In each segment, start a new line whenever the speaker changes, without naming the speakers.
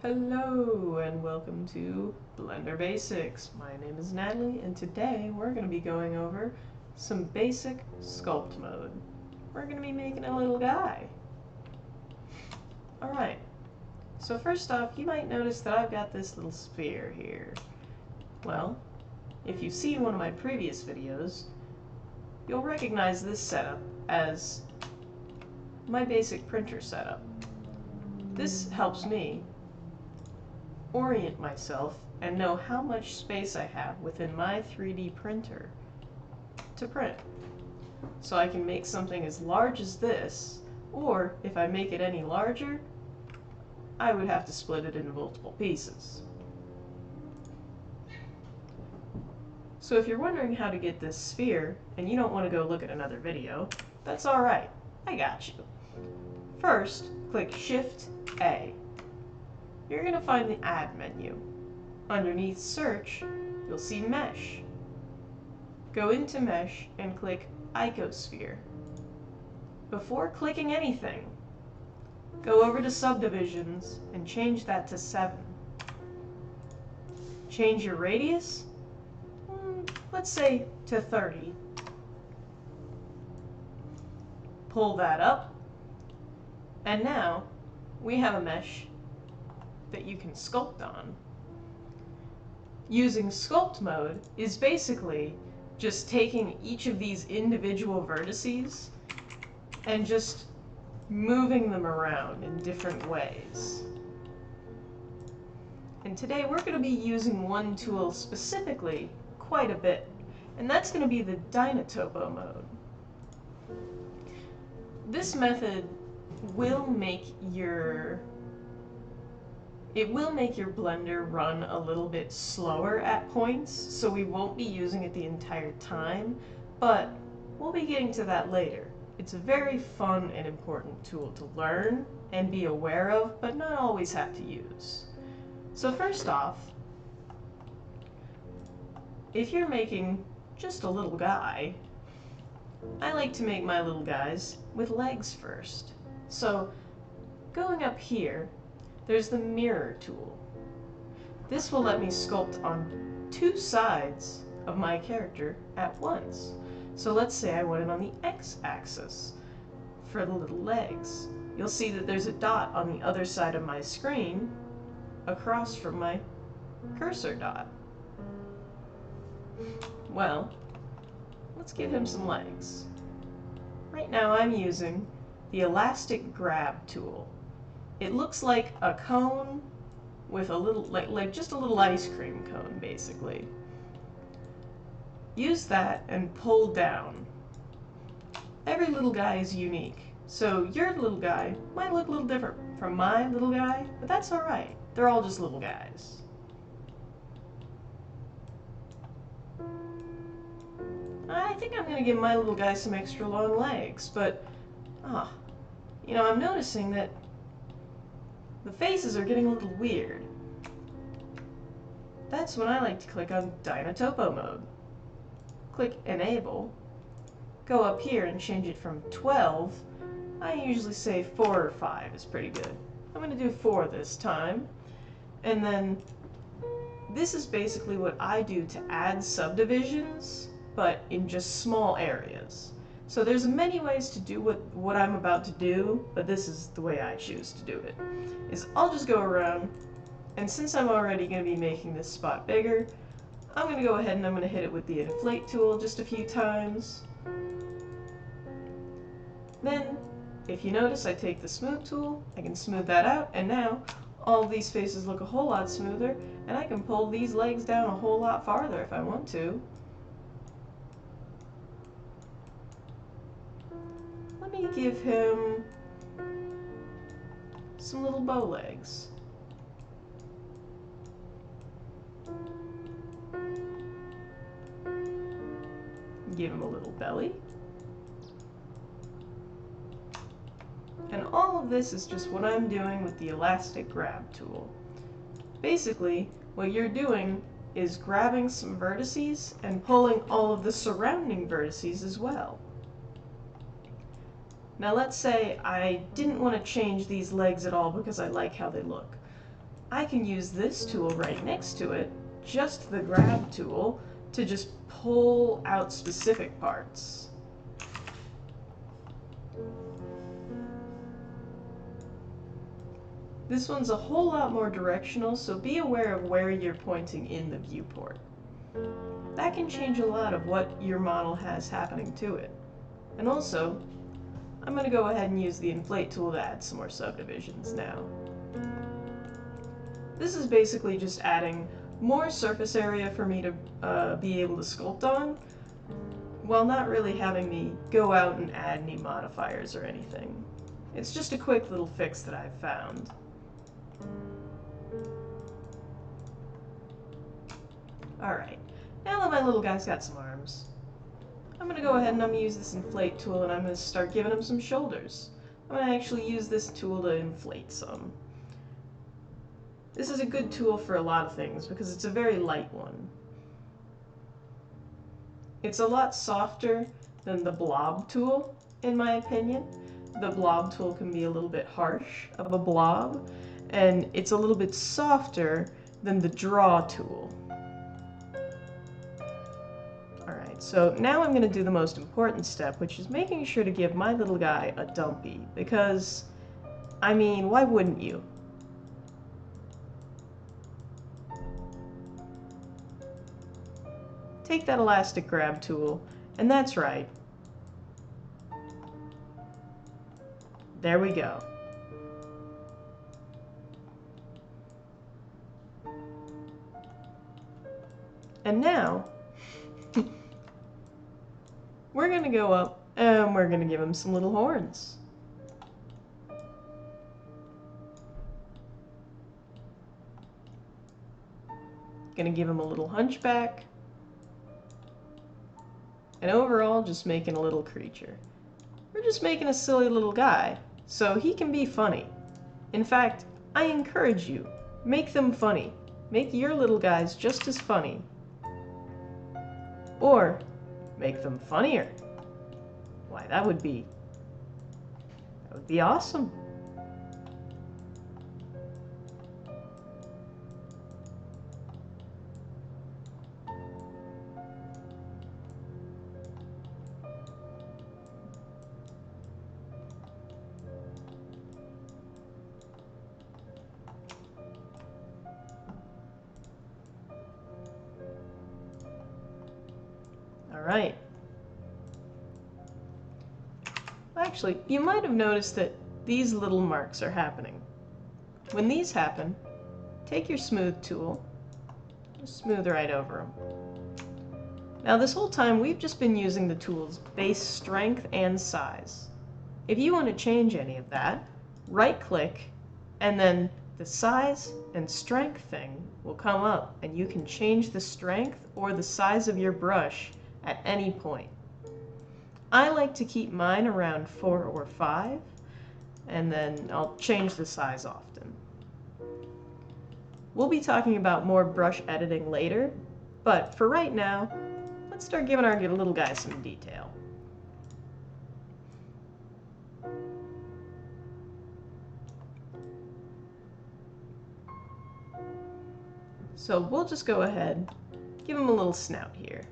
Hello and welcome to Blender Basics. My name is Natalie and today we're going to be going over some basic sculpt mode. We're going to be making a little guy. Alright, so first off you might notice that I've got this little sphere here. Well, if you've seen one of my previous videos, you'll recognize this setup as my basic printer setup. This helps me orient myself and know how much space I have within my 3D printer to print. So I can make something as large as this, or if I make it any larger, I would have to split it into multiple pieces. So if you're wondering how to get this sphere, and you don't want to go look at another video, that's alright, I got you. First, click Shift-A. You're going to find the Add menu. Underneath Search, you'll see Mesh. Go into Mesh and click Icosphere. Before clicking anything, go over to Subdivisions and change that to 7. Change your radius, let's say to 30. Pull that up, and now we have a mesh that you can sculpt on. Using sculpt mode is basically just taking each of these individual vertices and just moving them around in different ways. And today we're going to be using one tool specifically quite a bit, and that's going to be the Dynotopo mode. This method will make your Blender run a little bit slower at points, so we won't be using it the entire time, but we'll be getting to that later. It's a very fun and important tool to learn and be aware of, but not always have to use. So first off, if you're making just a little guy, I like to make my little guys with legs first. So going up here, there's the mirror tool. This will let me sculpt on two sides of my character at once. So let's say I want it on the x-axis for the little legs. You'll see that there's a dot on the other side of my screen across from my cursor dot. Well, let's give him some legs. Right now I'm using the elastic grab tool. It looks like a cone with a little, like just a little ice cream cone, basically. Use that and pull down. Every little guy is unique, so your little guy might look a little different from my little guy, but that's alright. They're all just little guys. I think I'm going to give my little guy some extra long legs, but, you know, I'm noticing that the faces are getting a little weird. That's when I like to click on Dynotopo mode. Click Enable. Go up here and change it from 12. I usually say 4 or 5 is pretty good. I'm going to do 4 this time. And then this is basically what I do to add subdivisions, but in just small areas. So there's many ways to do what I'm about to do, but this is the way I choose to do it. Is I'll just go around, and since I'm already going to be making this spot bigger, I'm going to go ahead and I'm going to hit it with the inflate tool just a few times. Then, if you notice, I take the smooth tool, I can smooth that out, and now all these faces look a whole lot smoother, and I can pull these legs down a whole lot farther if I want to. Let me give him some little bow legs. Give him a little belly. And all of this is just what I'm doing with the elastic grab tool. Basically, what you're doing is grabbing some vertices and pulling all of the surrounding vertices as well. Now let's say I didn't want to change these legs at all because I like how they look. I can use this tool right next to it, just the grab tool, to just pull out specific parts. This one's a whole lot more directional, so be aware of where you're pointing in the viewport. That can change a lot of what your model has happening to it. And also, I'm going to go ahead and use the inflate tool to add some more subdivisions now. This is basically just adding more surface area for me to be able to sculpt on, while not really having me go out and add any modifiers or anything. It's just a quick little fix that I've found. Alright, now that my little guy's got some arms, I'm going to go ahead and I'm going to use this inflate tool and I'm going to start giving him some shoulders. I'm going to actually use this tool to inflate some. This is a good tool for a lot of things because it's a very light one. It's a lot softer than the blob tool, in my opinion. The blob tool can be a little bit harsh of a blob, and it's a little bit softer than the draw tool. Alright, so now I'm going to do the most important step, which is making sure to give my little guy a dumpy, because, I mean, why wouldn't you? Take that elastic grab tool, and that's right. There we go. And now, we're going to go up and we're going to give him some little horns. Going to give him a little hunchback. And overall, just making a little creature. We're just making a silly little guy, so he can be funny. In fact, I encourage you, make them funny. Make your little guys just as funny. Or, make them funnier. Why, that would be awesome. Alright. Actually, you might have noticed that these little marks are happening. When these happen, take your smooth tool, just smooth right over them. Now this whole time we've just been using the tool's base strength and size. If you want to change any of that, right click and then the size and strength thing will come up and you can change the strength or the size of your brush at any point. I like to keep mine around 4 or 5, and then I'll change the size often. We'll be talking about more brush editing later, but for right now, let's start giving our little guy some detail. So we'll just go ahead, give him a little snout here.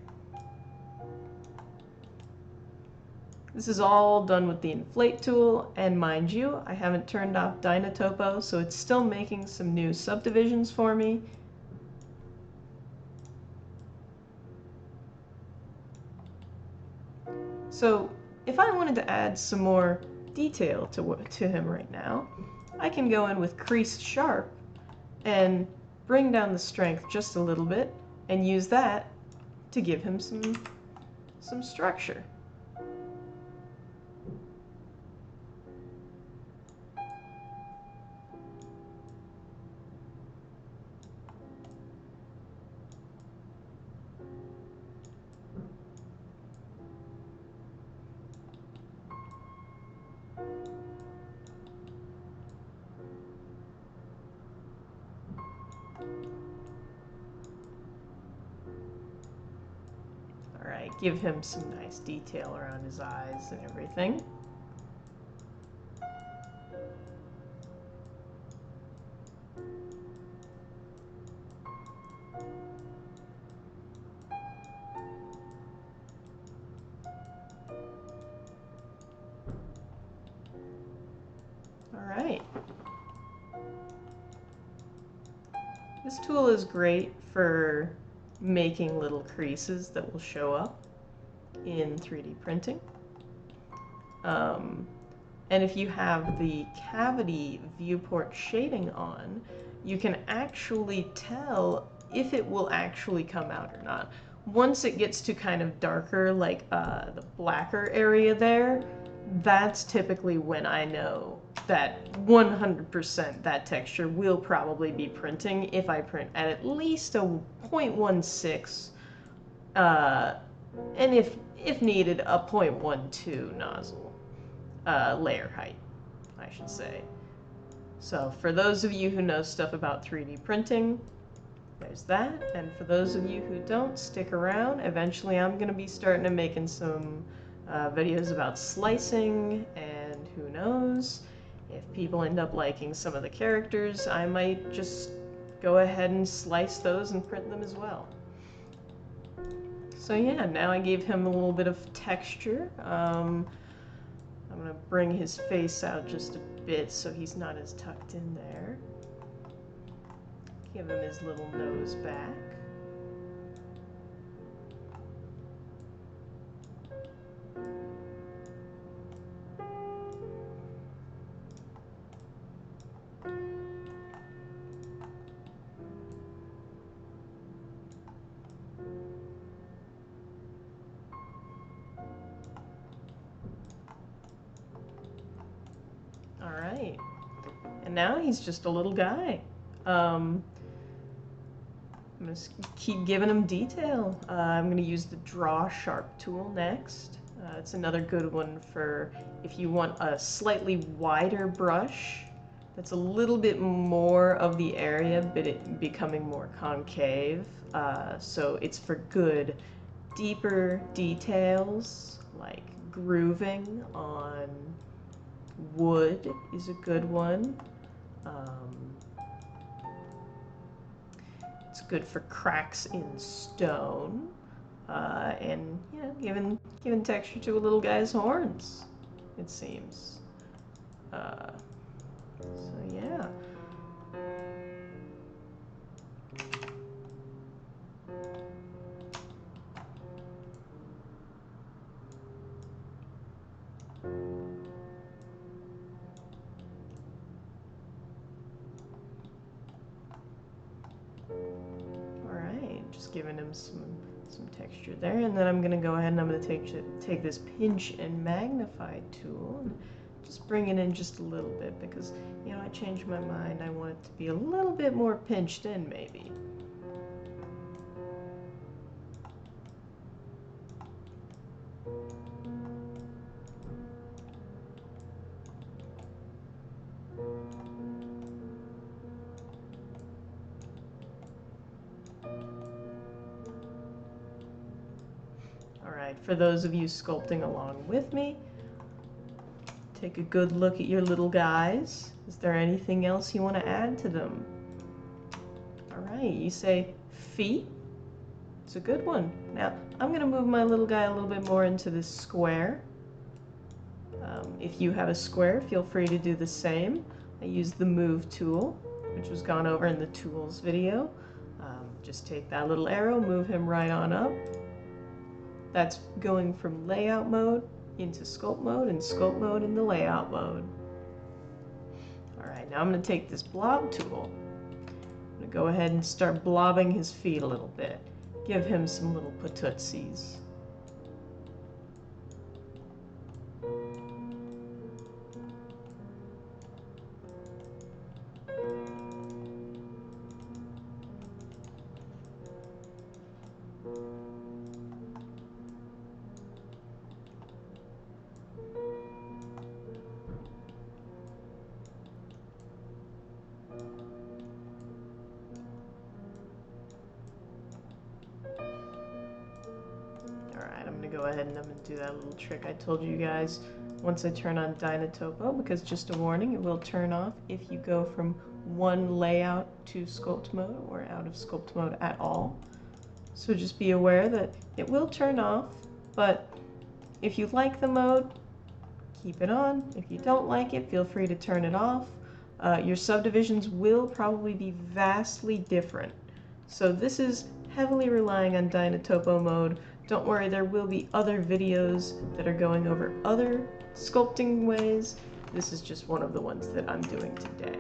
This is all done with the inflate tool, and mind you, I haven't turned off Dynotopo, so it's still making some new subdivisions for me. So if I wanted to add some more detail to him right now, I can go in with creased sharp and bring down the strength just a little bit and use that to give him some structure. Alright, give him some nice detail around his eyes and everything. Alright. This tool is great for making little creases that will show up in 3D printing. And if you have the cavity viewport shading on, you can actually tell if it will actually come out or not. Once it gets to kind of darker, like the blacker area there, that's typically when I know that 100% that texture will probably be printing if I print at least a 0.16, and if needed, a 0.12 nozzle. Layer height, I should say. So for those of you who know stuff about 3D printing, there's that. And for those of you who don't, stick around. Eventually I'm going to be starting to making some videos about slicing, and who knows, if people end up liking some of the characters, I might just go ahead and slice those and print them as well. So yeah, now I gave him a little bit of texture. I'm going to bring his face out just a bit so he's not as tucked in there. Give him his little nose back. Alright, and now he's just a little guy. I'm going to keep giving him detail. I'm going to use the Draw Sharp tool next. It's another good one for if you want a slightly wider brush that's a little bit more of the area, but it becoming more concave. So it's for good, deeper details, like grooving on wood is a good one. It's good for cracks in stone, and you know, giving texture to a little guy's horns, it seems. So yeah. Just giving him some texture there, and then I'm going to go ahead and I'm going to take this pinch and magnify tool and just bring it in just a little bit, because you know, I changed my mind. I want it to be a little bit more pinched in maybe. For those of you sculpting along with me, take a good look at your little guys. Is there anything else you want to add to them? Alright, you say feet. It's a good one. Now, I'm going to move my little guy a little bit more into this square. If you have a square, feel free to do the same. I use the Move tool, which was gone over in the Tools video. Just take that little arrow, move him right on up. That's going from layout mode into sculpt mode, and sculpt mode into layout mode. Alright, now I'm going to take this blob tool. I'm going to go ahead and start blobbing his feet a little bit. Give him some little patootsies. Go ahead and I'm going to do that little trick I told you guys once I turn on Dynotopo, because just a warning, it will turn off if you go from one layout to sculpt mode or out of sculpt mode at all. So just be aware that it will turn off, but if you like the mode, keep it on. If you don't like it, feel free to turn it off. Your subdivisions will probably be vastly different. So this is heavily relying on Dynotopo mode. Don't worry, there will be other videos that are going over other sculpting ways. This is just one of the ones that I'm doing today.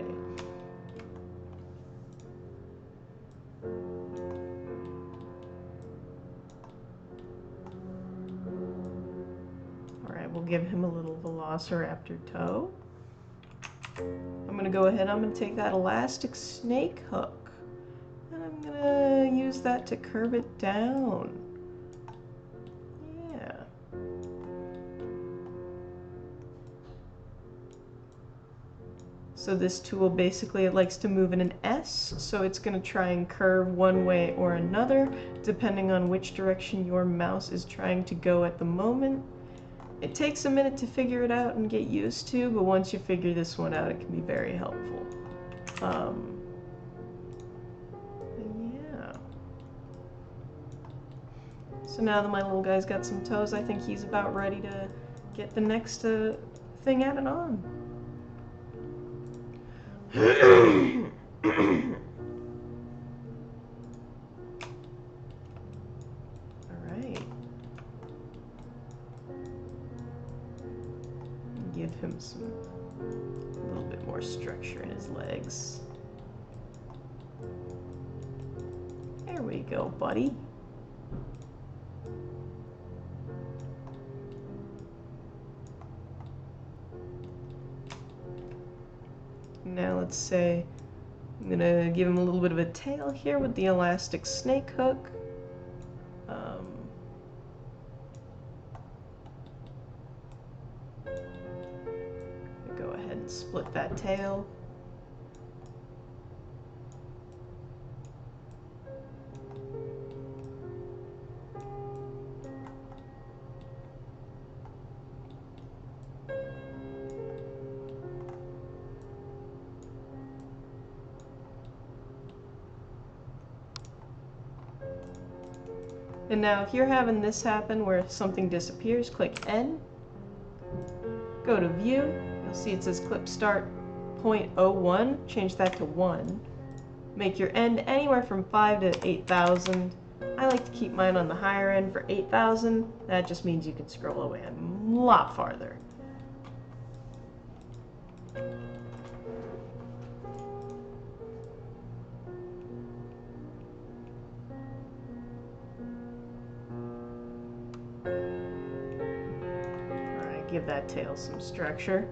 Alright, we'll give him a little velociraptor toe. I'm going to go ahead, I'm going to take that elastic snake hook, and I'm going to use that to curve it down. Yeah. So this tool basically, it likes to move in an S, so it's going to try and curve one way or another, depending on which direction your mouse is trying to go at the moment. It takes a minute to figure it out and get used to, but once you figure this one out, it can be very helpful. Yeah. So now that my little guy's got some toes, I think he's about ready to get the next thing added on. Alright. Give him a little bit more structure in his legs. There we go, buddy. Now let's say I'm gonna give him a little bit of a tail here with the elastic snake hook. Go ahead and split that tail. And now if you're having this happen where something disappears, click N, go to View, you'll see it says Clip Start 0.01, change that to 1. Make your end anywhere from 5 to 8,000. I like to keep mine on the higher end for 8,000. That just means you can scroll away a lot farther. Give that tail some structure.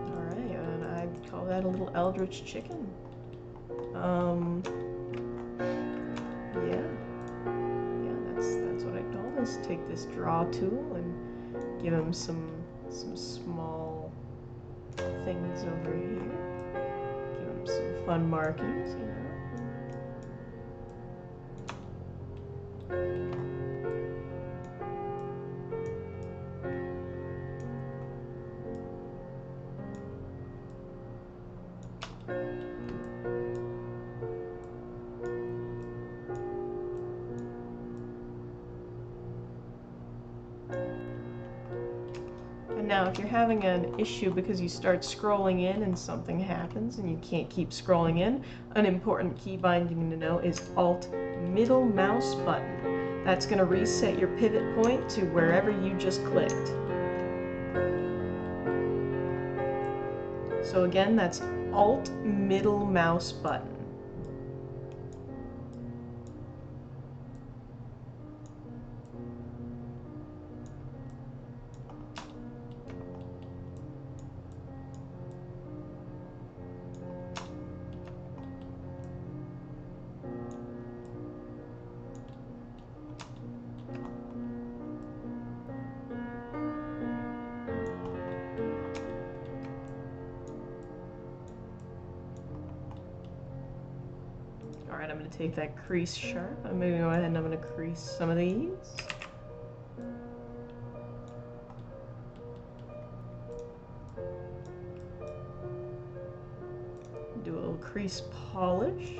Alright, and I'd call that a little eldritch chicken. That's what I call this. Take this draw tool and give him some small things over here. Give him some fun markings, you know. Now, if you're having an issue because you start scrolling in and something happens and you can't keep scrolling in, an important key binding to know is Alt middle mouse button. That's going to reset your pivot point to wherever you just clicked. So again, that's Alt middle mouse button. Alright, I'm going to take that crease sharp. I'm going to go ahead and I'm going to crease some of these. increase polish.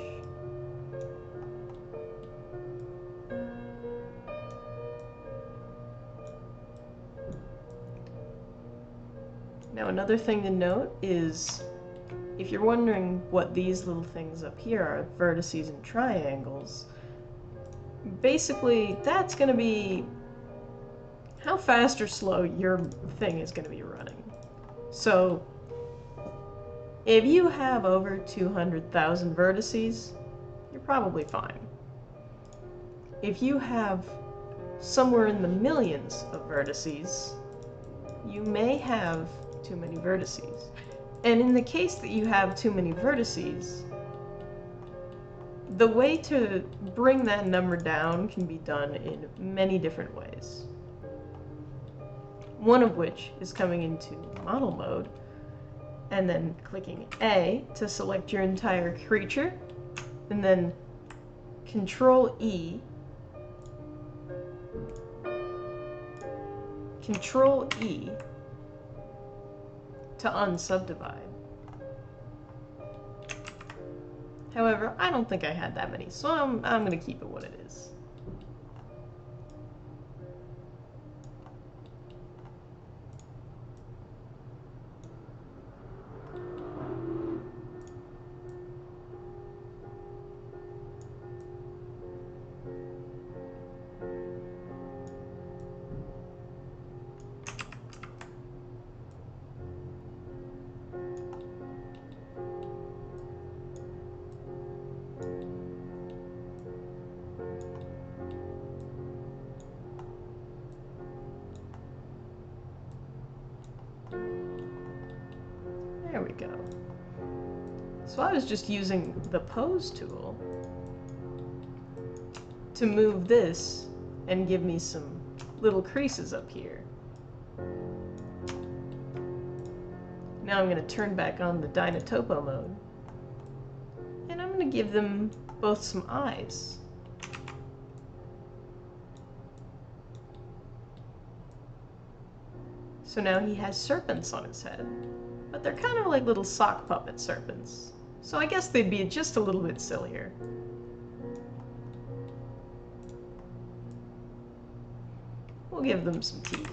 Now another thing to note is, if you're wondering what these little things up here are, vertices and triangles, basically that's going to be how fast or slow your thing is going to be running. So if you have over 200,000 vertices, you're probably fine. If you have somewhere in the millions of vertices, you may have too many vertices. And in the case that you have too many vertices, the way to bring that number down can be done in many different ways. One of which is coming into model mode and then clicking A to select your entire creature, and then Control E, Control E to unsubdivide. However, I don't think I had that many, so I'm going to keep it what it is. There we go. So I was just using the pose tool to move this and give me some little creases up here. Now I'm going to turn back on the Dynotopo mode, and I'm going to give them both some eyes. So now he has serpents on his head, but they're kind of like little sock puppet serpents. So I guess they'd be just a little bit sillier. We'll give them some teeth.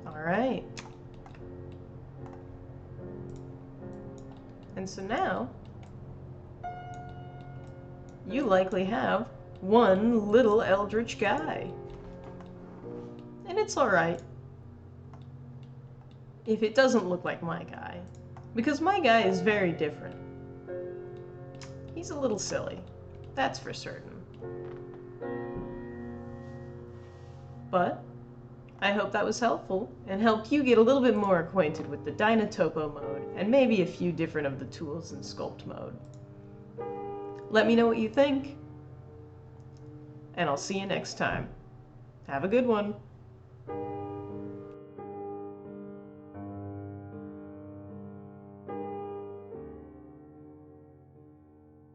Alright. And so now, you likely have one little eldritch guy. And it's alright if it doesn't look like my guy, because my guy is very different. He's a little silly, that's for certain. But I hope that was helpful and helped you get a little bit more acquainted with the Dynotopo mode and maybe a few different of the tools in Sculpt mode. Let me know what you think, and I'll see you next time. Have a good one.